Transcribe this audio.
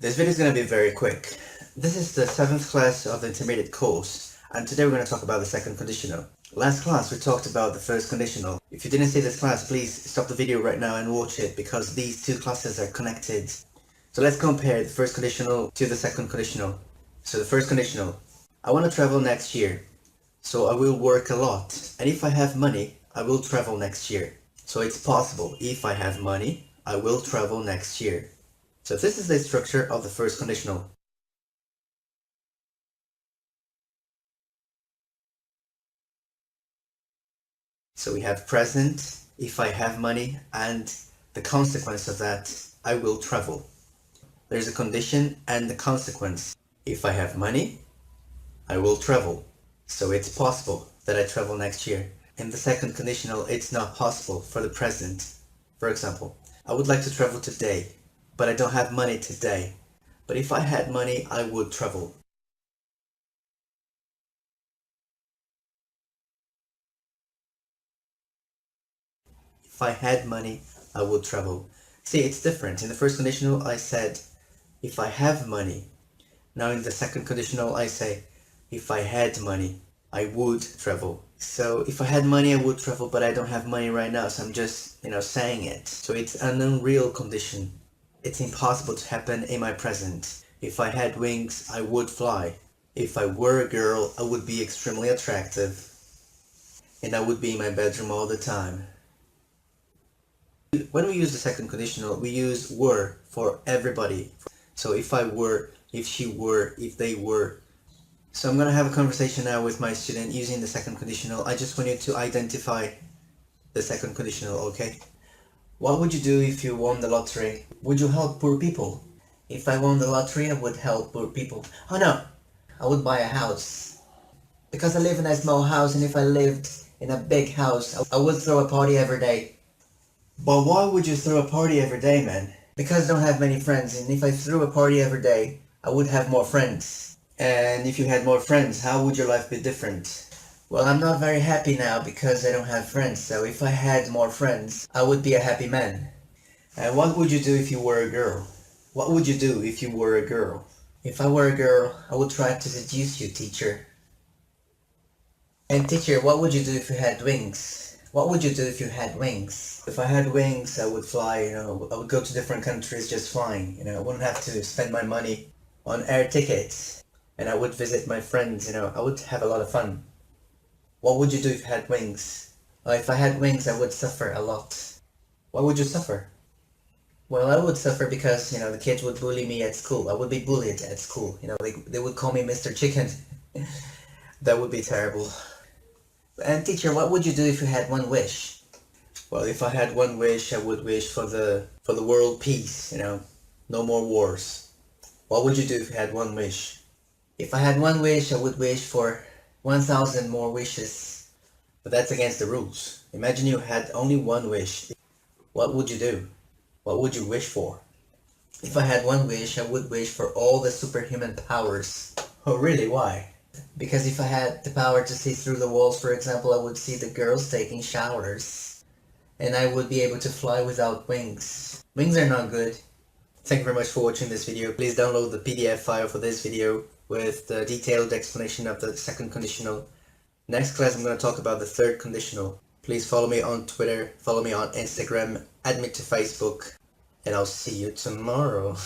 This video is going to be very quick. This is the 7th class of the intermediate course, and today we're going to talk about the second conditional. Last class we talked about the first conditional. If you didn't see this class, please stop the video right now and watch it because these two classes are connected. So let's compare the first conditional to the second conditional. So the first conditional, I want to travel next year, so I will work a lot, and if I have money, I will travel next year. So it's possible, if I have money, I will travel next year. So this is the structure of the first conditional. So we have present, if I have money, and the consequence of that, I will travel. There's a condition and the consequence. If I have money, I will travel. So it's possible that I travel next year. In the second conditional, it's not possible for the present. For example, I would like to travel today, but I don't have money today. But if I had money, I would travel. If I had money, I would travel. See, it's different. In the first conditional, I said, if I have money. Now in the second conditional, I say, if I had money, I would travel. So if I had money, I would travel, but I don't have money right now, so I'm just, saying it. So it's an unreal condition. It's impossible to happen in my present. If I had wings, I would fly. If I were a girl, I would be extremely attractive. And I would be in my bedroom all the time. When we use the second conditional, we use were for everybody. So if I were, if she were, if they were. So I'm going to have a conversation now with my student using the second conditional. I just want you to identify the second conditional, okay? What would you do if you won the lottery? Would you help poor people? If I won the lottery, I would help poor people. Oh no, I would buy a house. Because I live in a small house, and if I lived in a big house, I would throw a party every day. But why would you throw a party every day, man? Because I don't have many friends, and if I threw a party every day, I would have more friends. And if you had more friends, how would your life be different? Well, I'm not very happy now because I don't have friends, so if I had more friends, I would be a happy man. And what would you do if you were a girl? What would you do if you were a girl? If I were a girl, I would try to seduce you, teacher. And teacher, what would you do if you had wings? What would you do if you had wings? If I had wings, I would fly, I would go to different countries just flying, I wouldn't have to spend my money on air tickets. And I would visit my friends, I would have a lot of fun. What would you do if you had wings? If I had wings, I would suffer a lot. Why would you suffer? Well, I would suffer because, the kids would bully me at school. I would be bullied at school. They would call me Mr. Chicken. That would be terrible. And teacher, what would you do if you had one wish? Well, if I had one wish, I would wish for the world peace, no more wars. What would you do if you had one wish? If I had one wish, I would wish for 1,000 more wishes. But that's against the rules. Imagine you had only one wish. What would you do? What would you wish for? If I had one wish, I would wish for all the superhuman powers. Oh really? Why? Because if I had the power to see through the walls, for example, I would see the girls taking showers. And I would be able to fly without wings. Wings are not good. Thank you very much for watching this video. Please download the PDF file for this video with the detailed explanation of the second conditional. Next class I'm going to talk about the third conditional. Please follow me on Twitter, follow me on Instagram, add me to Facebook, and I'll see you tomorrow.